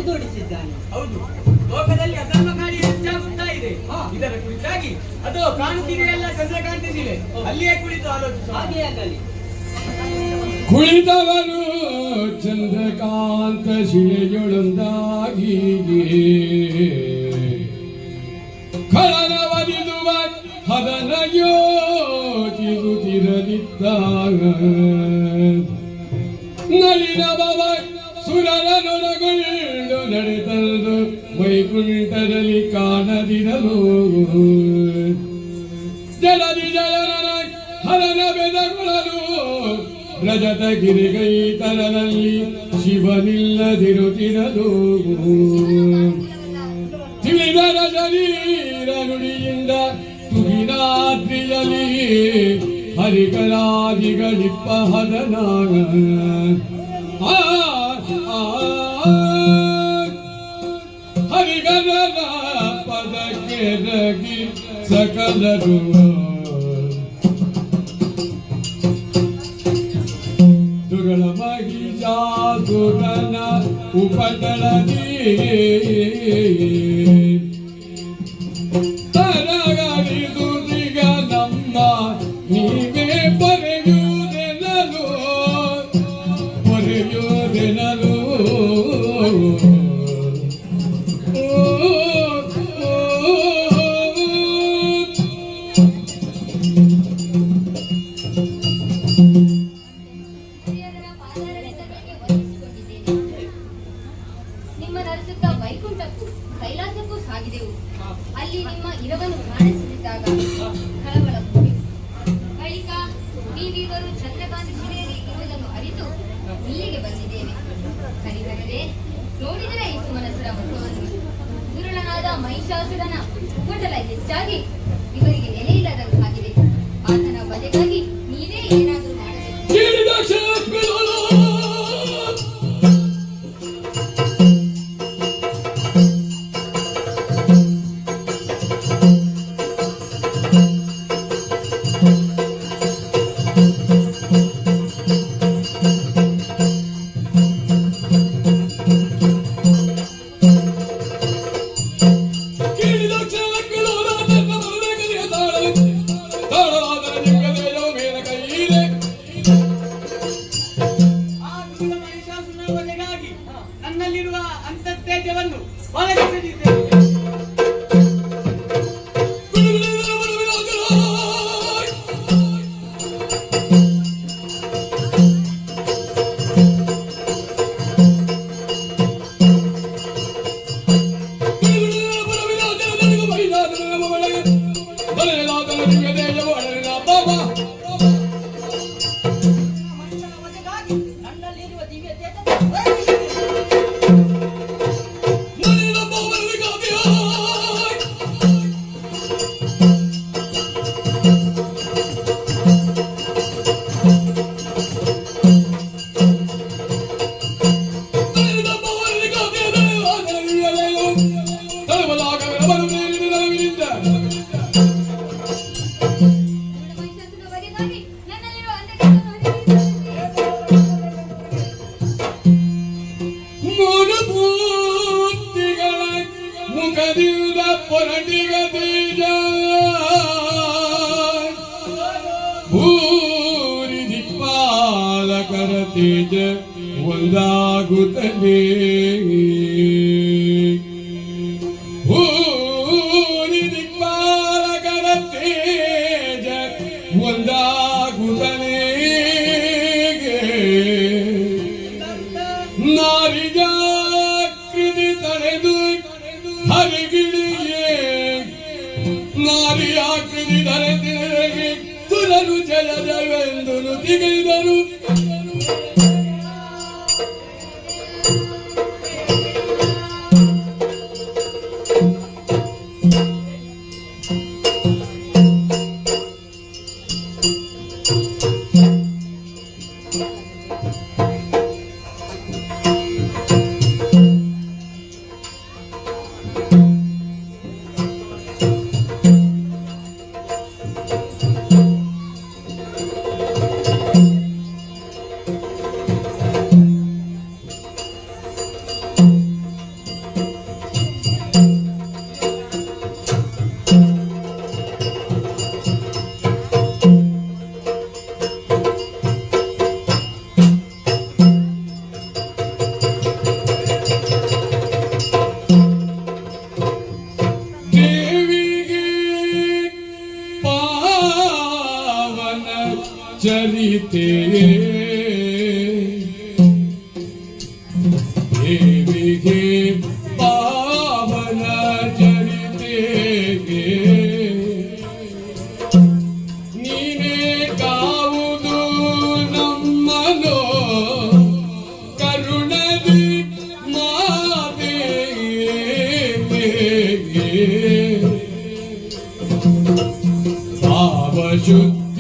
ತೋಡಿಸಿದ್ದಾನೆ. ಹೌದು, ಲೋಕದಲ್ಲಿ ಅಧರ್ಮಕಾರಿ ಹೆಚ್ಚಾಗುತ್ತಾ ಇದೆ. ಇದರ ಕುರಿತಾಗಿ ಅದು ಕಾಣ್ತಿದೆಯಲ್ಲ, ಚಂದ್ರ ಕಾಣ್ತಿದ್ದೀವಿ, ಅಲ್ಲಿಯೇ ಕುಳಿತು ಆಲೋಚಿಸುವ. ಹಾಗೆ ಆಗಲಿ. ಕುಳಿತವರು ಚಂದ್ರಕಾಂತ ಶಿಲೆಯೊಳೊಂದಾಗಿ ಖಳನವರಿದುವ ಹದನ ಯೋಚಿಸುತ್ತಿರಲಿದ್ದಾಗ ನಳಿನಬವ ಸುರರನೊಳಗೊಂಡು ನಡೆತಂದು ವೈಕುಂಠದಲ್ಲಿ ಕಾಣದಿರಲು ಜಲದಿ ಜಯನ ಹರನ ಬೆದಗೊಳ್ಳಲು ರಜತ ಗಿರಿಗೈತರನಲ್ಲಿ ಶಿವನಿಲ್ಲದಿರುತ್ತಿರಲು ತಿಳಿದರ ಶರೀರ ನುಡಿಯಿಂದ ತುಗಿರಾತ್ರಿಯಲ್ಲಿ ಹರಿಕರಾದಿಗಳಿಪ್ಪ ಹದನಾಗ ಹರಿಗರ ಪದಕ್ಕೆ ರಗಿ ಸಕಲರು ದುರ್ಗಳ ಮಹಿಷಾಸುರನ ಉಪಟಳದಿ ತರಗರಿದುರಿಗ ನಮ್ಮ ನೀವೇ ಪೊರೆಯುವುದೆನಲು ಕೈಲಾಸಕ್ಕೂ ಸಾಗಿದೆವು. ಅಲ್ಲಿ ನಿಮ್ಮ ಇರವನ್ನು ಕಾಣಿಸಿದಾಗ ಕಳವಳ ಬಳಿಕ ನೀವಿವರು ಚಂದ್ರಕಾಂತ ಶಿಲೆಯಲ್ಲಿ ಇರುವುದನ್ನು ಅರಿತು ಇಲ್ಲಿಗೆ ಬಂದಿದ್ದೇವೆ. ಕಲಿಕರದೆ ನೋಡಿದರೆ ಈ ಸುಮನಸುರ ಮುಖವನ್ನು ದುರುಳನಾದ ಮಹಿಷಾಸುರನ ಉಪಟಳ ಹೆಚ್ಚಾಗಿ ಇವರಿಗೆ ನೆಲೆಯಿಲ್ಲದಂತಾಗಿದೆ. ಆತನ ಬದೆಗಾಗಿ ನೀವೇ ಏನಾದರೂ ಮಾಡಬೇಕು. ನನ್ನಲ್ಲಿರುವ ಅಂತಃತೇಜವನ್ನು ಒಳಗಿಸಿದ್ದೇನೆ. ನನ್ನಲ್ಲಿರುವ ದಿವ್ಯ ತೇಜ ಮುಖದಿಂದ ಪೊರಟಿಗ ತೇಜ ಭೂರಿ ದಿಕ್ಪಾಲಕರ ತೇಜ ಒಂದಾಗುತ್ತದೆ. ಭೂರಿ ದಿಕ್ಪಾಲಕರ ತೇಜ ಒಂದಾಗುತ್ತದೆ. ನಾರಿಜಾಕೃತಿ ತಳೆದು ಹರಿಗಿಳಿಯೇ ನಾರಿಯಾಕೃತಿ ಧರೆತಿರಗೆ ತುರರು ಜಯದವೆಂದು ನುತಿಗೈದರು. ಚರಿತೆ ದೇವಿಗೆ ಪಾವನ ಚರಿತೆಗೆ ನೀನೇ ಕಾವುದು ನಮ್ಮನು ಕರುಣದಿ ಮಾತೆ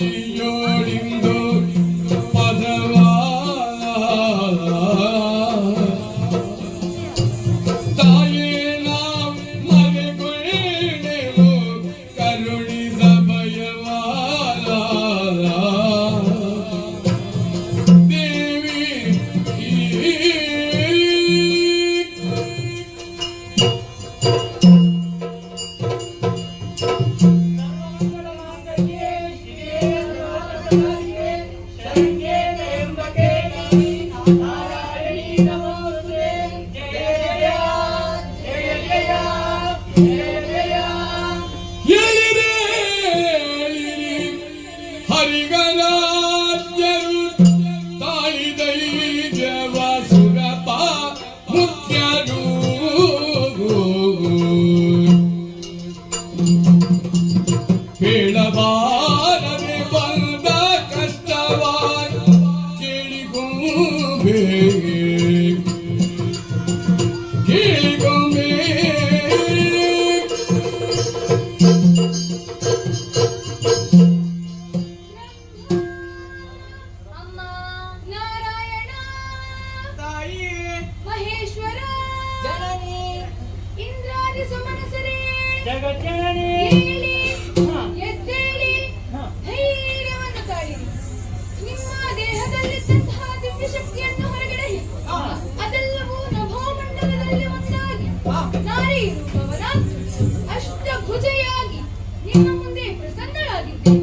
ಭಾವಶುದ್ಧಿಯೋಳಿಂದು ಪದವ ತಾಯೇ ನಾವು ಮರೆಗೊಳ್ಳೆವು ಕರುಣಿದ ಭಯವಾಲ ದೇವಿ ಎಳಿರೆ ಹರಿಗರಾಜ್ಯರು ತಾಳಿದೈ ಜವ ಸುರಪ ಮುಖ್ಯರು ಬೇಡಬಾರದೆ ಬಂದ ಕಷ್ಟವಾಗಿ ಕೇಳಿಕೊಂಬೆ ಕೇಳಿಕೊಂಬೆ ಅಮ್ಮ ನಾರಾಯಣ ತಾಯಿ ಮಹೇಶ್ವರ ಜನನಿ ಇಂದ್ರಾದಿ ಸುಮನಸರೇ ಜಗಜ್ಜನನಿ ಏಳಿ ಎದ್ದೇಳಿ ಧೈರ್ಯವನ್ನು ತಾಳಿರಿ. ನಿಮ್ಮ ದೇಹದಲ್ಲಿದ್ದಂತಹ ದಿವ್ಯ ಶಕ್ತಿಯನ್ನು ಹೊರಗಡೆ ಅದೆಲ್ಲವೂ ನಭೋಮಂಡಲದಲ್ಲಿ ಒಂದಾಗಿ ನಾರಿ ರೂಪವನ ಅಷ್ಟಭುಜೆಯಾಗಿ ನಿಮ್ಮ ಮುಂದೆ ಪ್ರಸನ್ನಳಾಗಿದ್ದೆ.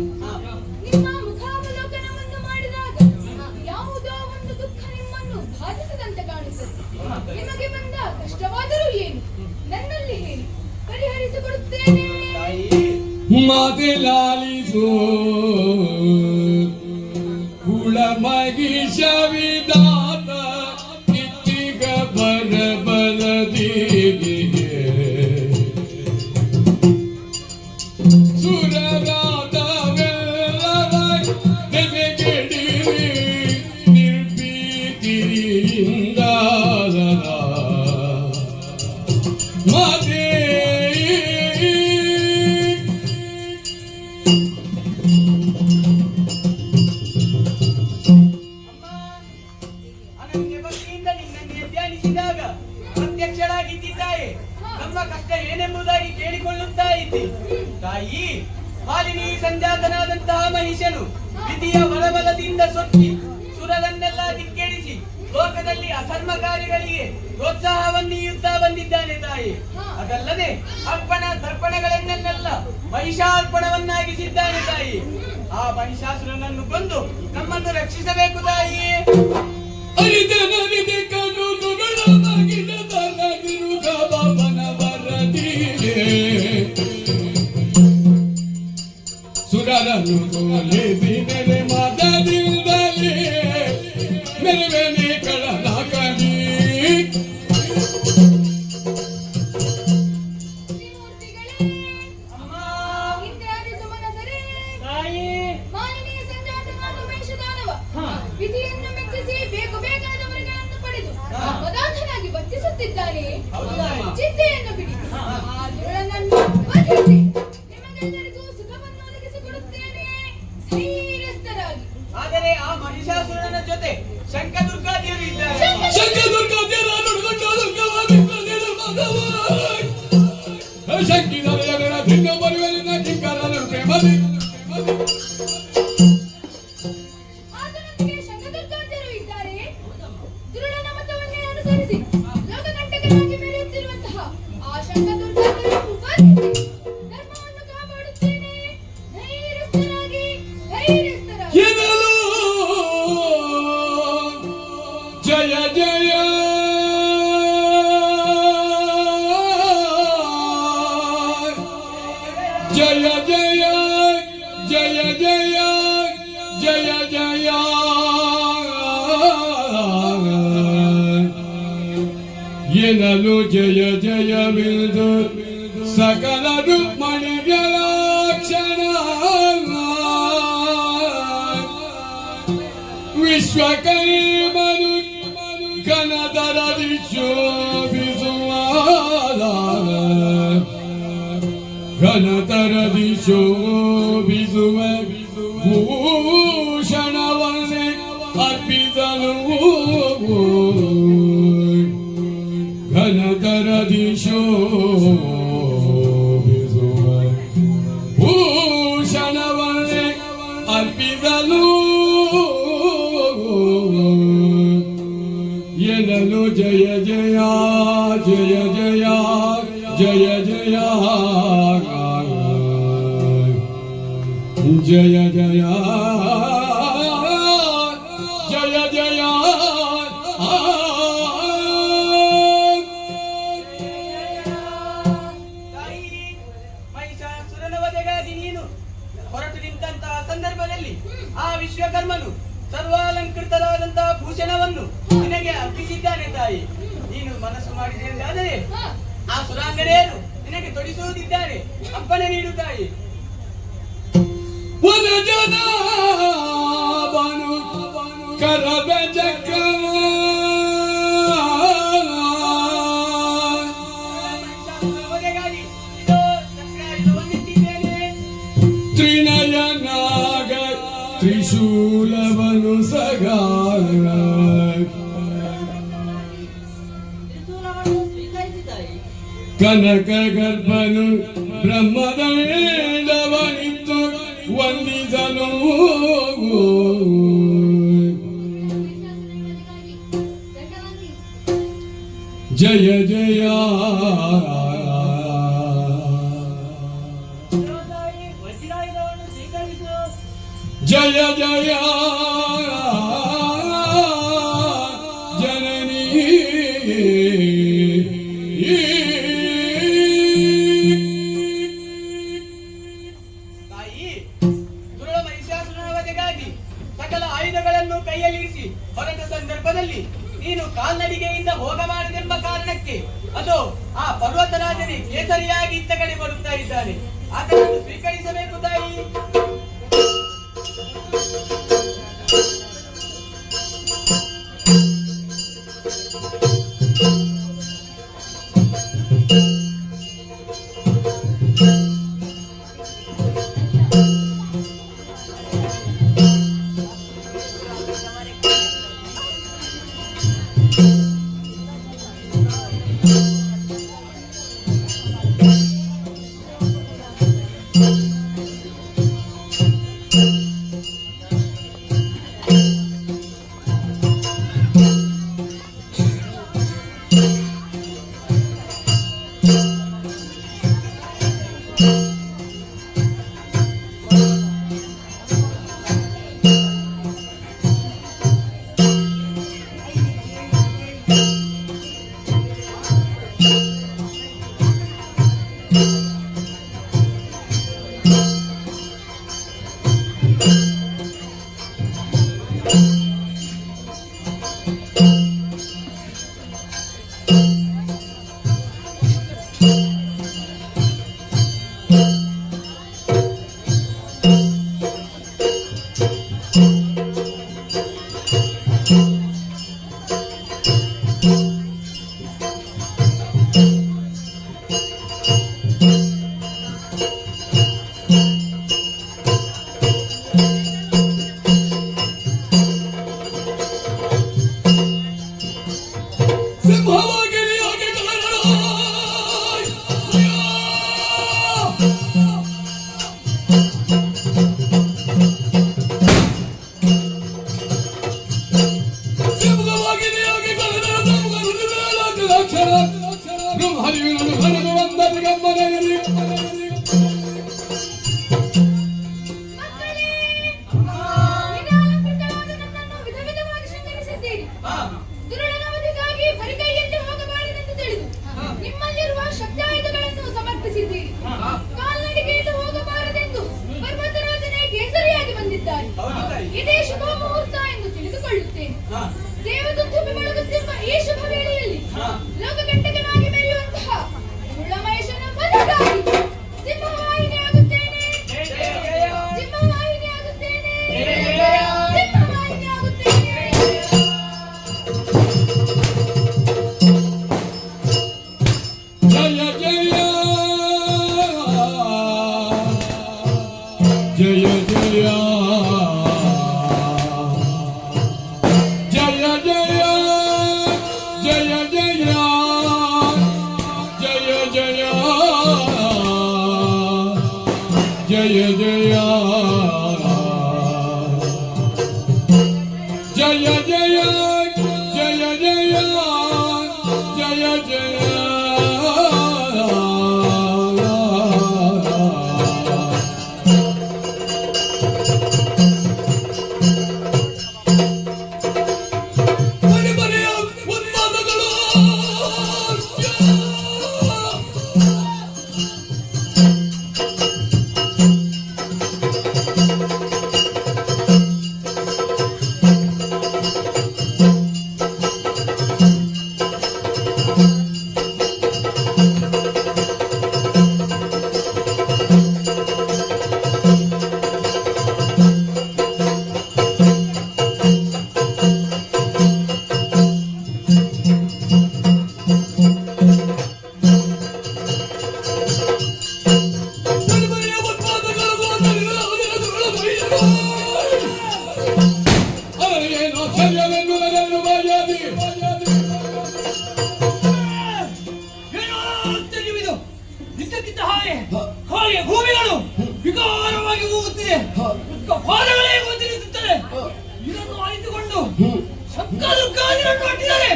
ನಿಮ್ಮ ಮುಖಾವಲೋಕನವನ್ನು ಮಾಡಿದಾಗ ಯಾವುದೋ ಒಂದು ದುಃಖ ನಿಮ್ಮನ್ನು ಬಾಧಿಸದಂತೆ ಕಾಣುತ್ತದೆ. ನಿಮಗೆ ಬಂದ ಕಷ್ಟವಾದರೂ ಏನು ನನ್ನಲ್ಲಿ ಹೇಳಿ ಪರಿಹರಿಸಿಕೊಡುತ್ತೇನೆ. ಮಾತೆ ಲಾಲಿಸೋ ಕುಳ ಮಗಿಷವಿದಾತ ಇತ್ತಿಗ ಬರಬಲದಿಗೆ ಸುರರಾದವೆಲ್ಲರ ದೆಸೆಗೆಡಿರಿ ನಿರ್ಭೀತಿಯಿಂದ ಮಾತೆ ಅನನ್ಯ ಭಕ್ತಿಯಿಂದ ನಿನ್ನನ್ನೇ ಧ್ಯಾನಿಸಿದಾಗ ಪ್ರತ್ಯಕ್ಷಳಾಗಿದ್ದಾಯೆ. ನಮ್ಮ ಕಷ್ಟ ಏನೆಂಬುದಾಗಿ ಕೇಳಿಕೊಳ್ಳುತ್ತಾ ಇದ್ದೆ. ತಾಯಿ, ಮಾಲಿನಿ ಸಂಜಾತನಾದಂತಹ ಮಹಿಷನು ವಿಧಿಯ ಬಲಬಲದಿಂದ ಸೊಕ್ಕಿ ಸುರರನ್ನೆಲ್ಲ ದಿಕ್ಕೆಡಿಸಿ ಲೋಕದಲ್ಲಿ ಅಧರ್ಮ ಕಾರ್ಯಗಳಿಗೆ ಪ್ರೋತ್ಸಾಹವನ್ನೀಯುತ್ತಾ ಬಂದಿದ್ದಾನೆ ತಾಯಿ. ಅದಲ್ಲದೆ ಅರ್ಪಣ ತರ್ಪಣಗಳನ್ನೆಲ್ಲ ಮಹಿಷಾರ್ಪಣವನ್ನಾಗಿಸಿದ್ದಾನೆ ತಾಯಿ. ಆ ಮಹಿಷಾಸುರನನ್ನು ಕೊಂದು ನಮ್ಮನ್ನು ರಕ್ಷಿಸಬೇಕು ತಾಯಿ. ಅರಿದನರಿದೆ ಕಣ್ಣು ನುಗಳ ಮಗಿದ ತನಗಿರುಗ ಬಾಬನ ವರದಿಗೆ ಸುರರನ್ನು ಸೋಲಿಸಿ ನೆಲೆ ಮದದಿಂದಲೇ ಮೆರವನೆ ಕಳದ ಕಣಿ ತ್ರಿಮೂರ್ತಿಗಳೇ, ಅಮ್ಮ ಇಂದ್ರಾದಿ ಸುಮನಸರೇ, ತಾಯಿ, ಮಾಲಿನಿಯ ಸಂಜಾತನಾದ ಮಹಿಷದಾನವ ವಿಧಿಯನ್ನು ಮೆಚ್ಚಿಸಿ ಬೇಕು ಬೇಕಾದ ವರಗಳನ್ನು ಪಡೆದು ಪದಾರ್ಥನಾಗಿ ವರ್ತಿಸುತ್ತಿದ್ದಾನೆ. ಹೌದಾ? ಚಿಂತೆಯನ್ನು ಬಿಡಿ. ಆ ದುರುಳನನ್ನು ವಧಿಸಿ ನಿಮಗೆಲ್ಲರಿಗೂ ಸುಖವನ್ನು ಒದಗಿಸಿಕೊಡುತ್ತೇನೆ. ಧೈರ್ಯಸ್ಥರಾಗಿ. ಆದರೆ ಆ ಮಹಿಷಾಸುರನ ಜೊತೆ ಶಂಕದುರ್ಗಾದಿಯರು ಇದ್ದಾರೆ. ಶಂಕದುರ್ಗ ದೇರ ನುಡುಗಟ್ಟ ದುರ್ಗವಾಗಿದ್ದ ಮಗವ ಶಂಕಿದರ ಭಿನ್ನ ಬರುವಲಿನ ಕಿಂಕರನ ಪ್ರೇಮದಿ ಆತನೊಂದಿಗೆ ಶಂಕದುರ್ಗಾದ್ಯರು ಇದ್ದಾರೆ. ದುರುಳನ ಮತವನ್ನೇ ಅನುಸರಿಸಿ ಲೋಕಕಂಟಕನಾಗಿ ಮೆರೆಯುತ್ತಿರುವಂತಹ ಆ ಶಂಕದುರ್ಗಾದ್ಯರನ್ನು ವಧಿಸಿ ಧರ್ಮವನ್ನು ಕಾಪಾಡುತ್ತೇನೆ. ಧೈರ್ಯಸ್ಥರಾಗಿ. ಧೈರ್ಯಸ್ಥರಾಗಿ. ಎನ್ನಲು ಜಯ ಜಯ ಎನ್ನಲು ಜಯ ಜಯವಿಲ್ದು ಸಕಲ ರುಕ್ಮಣಿಗಳ ಕ್ಷಣ ವಿಶ್ವಕರ್ಮನು ಕನದರದಿ ಶೋಭಿಸುವ ಘನತರದಿ ಶೋಭಿಸುವ ಭೂಷಣವನ್ನೇ ಅರ್ಪಿಸಲು ಘನತರದಿ ಶೋಭಿಸುವ ಭೂಷಣವನ್ನೇ ಅರ್ಪಿಸಲು ಎನ್ನಲು ಜಯ ಜಯ ಜಯ ಜಯ ಜಯ ಜಯ ಜಯ ಜಯ ಜಯ ಜಯ ತಾಯಿ ಮಹಿಷಾಸುರನ ವಧೆಗಾಗಿ ನೀನು ಹೊರಟು ನಿಂತಹ ಸಂದರ್ಭದಲ್ಲಿ ಆ ವಿಶ್ವಕರ್ಮನು ಸರ್ವಾಲಂಕೃತರಾದಂತಹ ಭೂಷಣವನ್ನು ನಿನಗೆ ಅರ್ಪಿಸಿದ್ದಾನೆ ತಾಯಿ. ನೀನು ಮನಸ್ಸು ಮಾಡಿದೆ ಎಂದಾದರೆ ಆ ಸುರಾಂಗನೆಯರು ನಿನಗೆ ತೊಡಿಸುವುದಿದ್ದಾರೆ, ಅಪ್ಪಣೆ ನೀಡು ತಾಯಿ. ಕರದ ಚಕ್ರ ವಧೆಗಾಗಿ ಇದೋ ಚಕ್ರಾಯುಧವನ್ನಿಟ್ಟಿದ್ದೇನೆ. ತ್ರಿನಯನಾಗ ತ್ರಿಶೂಲವನು ಸಗಾರ ತ್ರಿಶೂಲವನ್ನು ಸ್ವೀಕರಿಸಿದ್ದಾಯಿ. ಕನಕ ಗರ್ಭನು ಬ್ರಹ್ಮದ ವೇದವನಿತ್ತು ವಂದಿಸಲು ಜಯ ಜಯ ತಾಯಿ ವಜ್ರಾಯುಧವನ್ನು ಸ್ವೀಕರಿಸು. ಜಯ ಜಯ ಜನನಿ ತಾಯಿ, ದುರುಳ ಮಹಿಷಾಸುರನ ವಧೆಗಾಗಿ ಸಕಲ ಆಯುಧಗಳನ್ನು ಕೈಯಲ್ಲಿರಿಸಿ ಹೊರಟ ಸಂದರ್ಭದಲ್ಲಿ ನೀನು ಕಾಲ್ನಡಿಗೆಯಿಂದ ಹೋಗಬಾರದೆಂಬ ಕಾರಣಕ್ಕೆ ಅದು ಆ ಪರ್ವತರಾಜನೇ ಕೇಸರಿಯಾಗಿ ಇತ್ತ ಕಡೆ ಬರುತ್ತಾ ಇದ್ದಾನೆ. ಆತನನ್ನು ಸ್ವೀಕರಿಸಬೇಕು ತಾಯಿ. ಮಕ್ಕಳೇ, ನಿರಾಲಂಕೃತವಾದ ನನ್ನನ್ನು ವಿಧ ವಿಧವಾಗಿ ಶೃಂಗರಿಸಿದ್ದೀರಿ. ದುರುಳನ ವಧೆಗಾಗಿ ಬರಿಕೈಯಲ್ಲಿ ಹೋಗಬಾರದೆಂದು ತಿಳಿದು ನಿಮ್ಮಲ್ಲಿರುವ ಶಕ್ತಾಯುಧಗಳನ್ನು ಸಮರ್ಪಿಸಿದ್ದೀರಿ. ಕಾಲ್ನಡಿಗೆಯಲ್ಲಿ ಹೋಗಬಾರದೆಂದು ಪರ್ವತರಾಜನೇ ಕೇಸರಿಯಾಗಿ ಬಂದಿದ್ದಾರೆ. ಇದೇ ಶುಭ ಮುಹೂರ್ತ ಎಂದು ತಿಳಿದುಕೊಳ್ಳುತ್ತೇನೆ. ದೇವದುಂದುಭಿ ಬೆಳಗುತ್ತಿರುವ ಈ ಶುಭ ವೇಳೆಯಲ್ಲಿ ಲೋಕಗಂಟ ಜಯ ಜಯ ಜಯ ಜಯ ಜಯ ಜಯ ಜಯ ಜಯ ಇದ್ದಕ್ಕಿದ್ದ ಹಾಗೆ ಭೂಮಿಗಳು ವಿಕಾರವಾಗಿ ಹೋಗುತ್ತಿದೆ. ಪಾದಗಳೇ ಗೋಚರಿಸುತ್ತದೆ. ಇದನ್ನು ಆಯ್ದುಕೊಂಡು ಸಕ್ಕ ದುಃಖಾದಿಗಳನ್ನು ಅಟ್ಟಿದ್ದಾರೆ.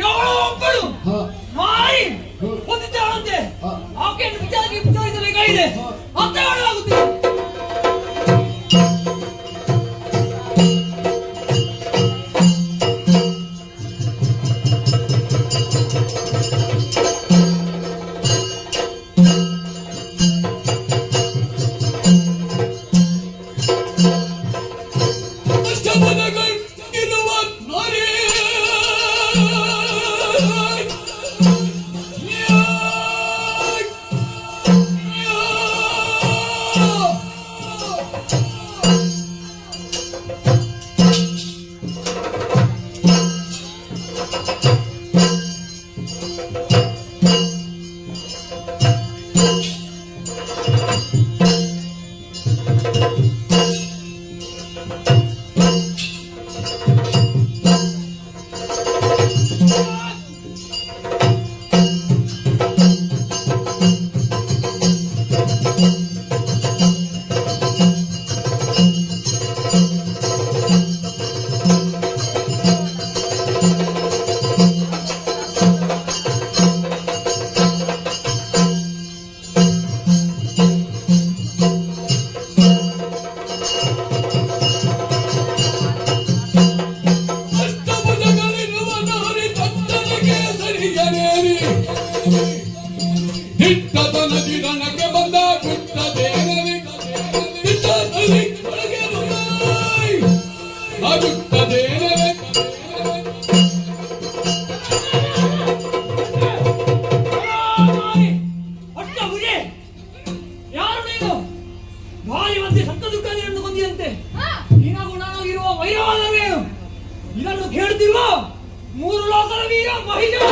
ಯಾವಳೋ ಒಬ್ಬಳು ನಾಯಿ ಹೊಂದಿದ್ದಾಳಂತೆ. ಆಕೆಯನ್ನು ವಿಚಾರಿಸಬೇಕಾಗಿದೆ. ಅರ್ಥವಾಗುತ್ತಿದೆ. ಇದನ್ನು ಕೇಳುತ್ತಿರುವ ಮೂರು ಲೋಕದ ವೀರ ಮಹಿಳಾ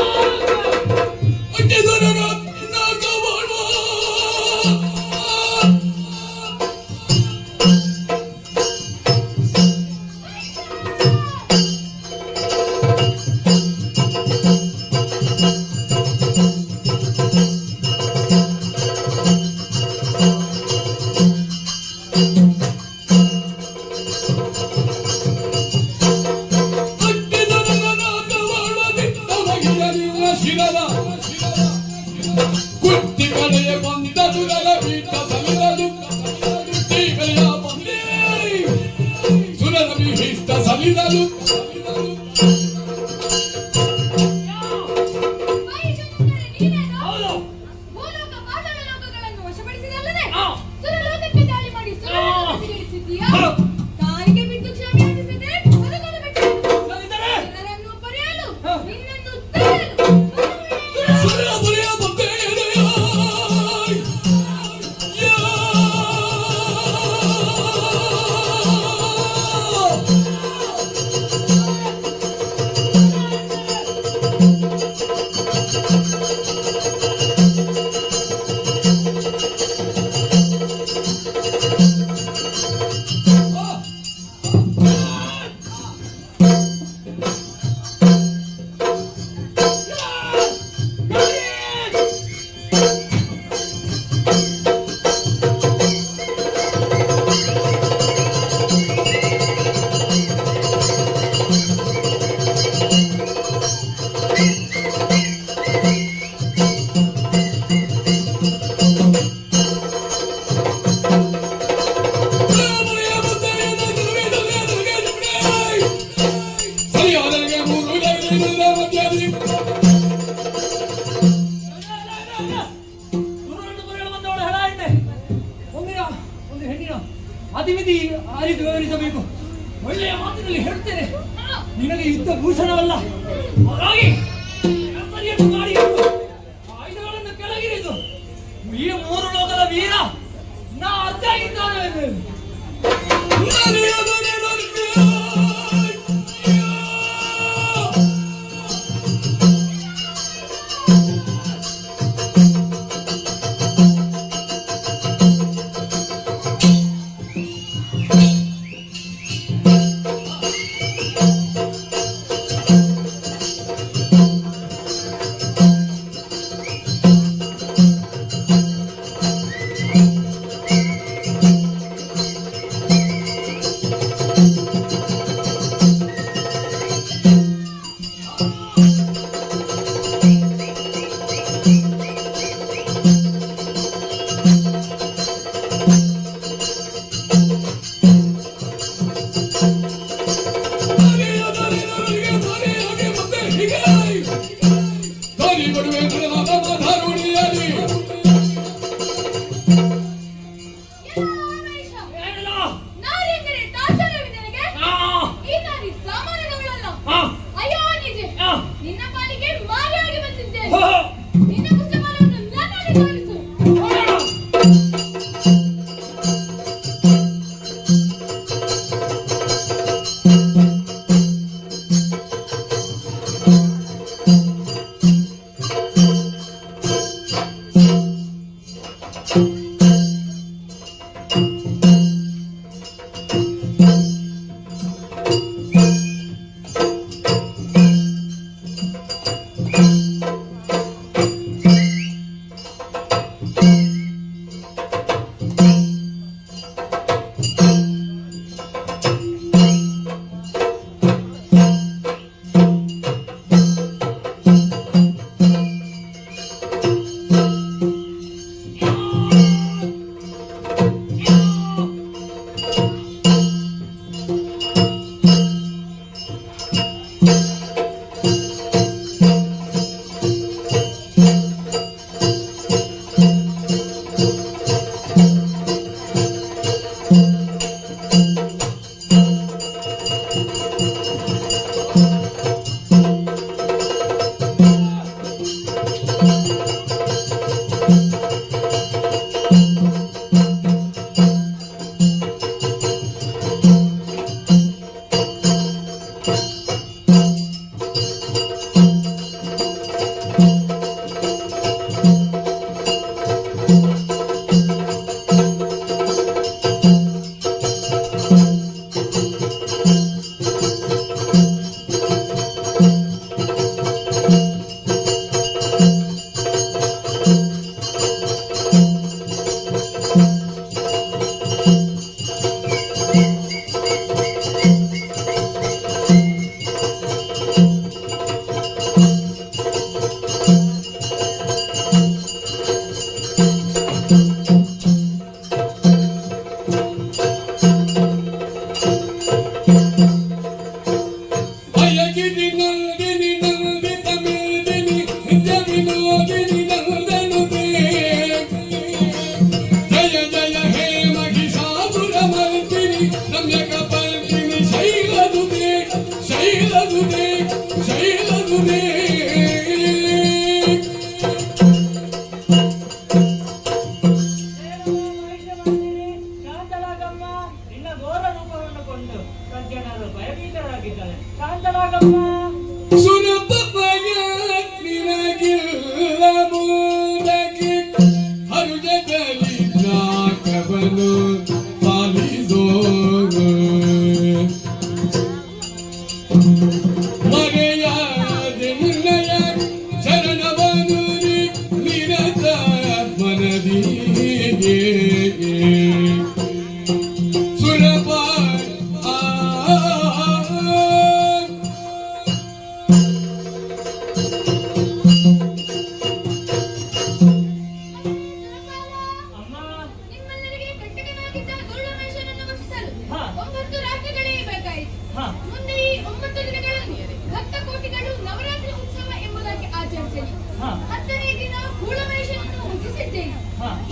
ಅರಿತು ವಿವರಿಸಬೇಕು. ಒಳ್ಳೆಯ ಮಾತಿನಲ್ಲಿ ಹೇಳುತ್ತೇನೆ, ನಿನಗೆ ಯುದ್ಧ ಭೂಷಣವಲ್ಲ. ಹಾಗಾಗಿ ಸರಿಯನ್ನು ಮಾಡಿ ಆಯುಧಗಳನ್ನು ಕೆಳಗಿರಿದು ಈ ಮೂರು ಲೋಕದ ವೀರ ನಾ ಅರ್ಥ ಆಗಿದ್ದಾನೆ.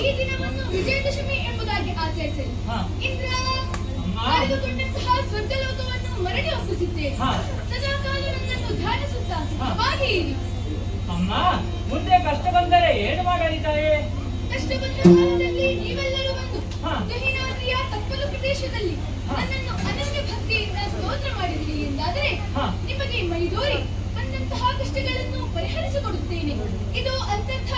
ಈ ದಿನವನ್ನು ವಿಜಯದಶಮಿ ಎಂಬುದಾಗಿ ಆಚರಿಸಲಿ. ಇಂದ್ರ ಆಯ್ದುಕೊಂಡಂತಹ ಸ್ವರ್ಗಲೋಕವನ್ನು ಮರಳಿ ಒಪ್ಪಿಸಿದ್ದೇನೆ. ಹಾ. ಸದಾಕಾಲ ನನ್ನನ್ನು ಧ್ಯಾನಿಸುತ್ತಾ ಹಾ. ಹಾಗೆ ಇರಿ. ಅಮ್ಮ, ಮುಂದೆ ಕಷ್ಟ ಬಂದರೆ ಏನು ಮಾಡಲಿ ತಾಯಿ? ಕಷ್ಟ ಬಂದ ಕಾಲದಲ್ಲಿ ನೀವೆಲ್ಲರೂ ಬಂದು ಹಾ. ಗಹಿನಾದ್ರಿಯ ತಪ್ಪಲು ಪ್ರದೇಶದಲ್ಲಿ ಹಾ. ನನ್ನನ್ನು ಅನನ್ಯ ಭಕ್ತಿಯಿಂದ ಸ್ತೋತ್ರ ಮಾಡಿದಿರಿ ಎಂದಾದರೆ ಹಾ. ನಿಮಗೆ ಮೈದೋರಿ ಬಂದಂತಹ ಕಷ್ಟಗಳನ್ನು ಪರಿಹರಿಸಿಕೊಡುತ್ತೇನೆ. ಇದು ಅಂತರ್ಥ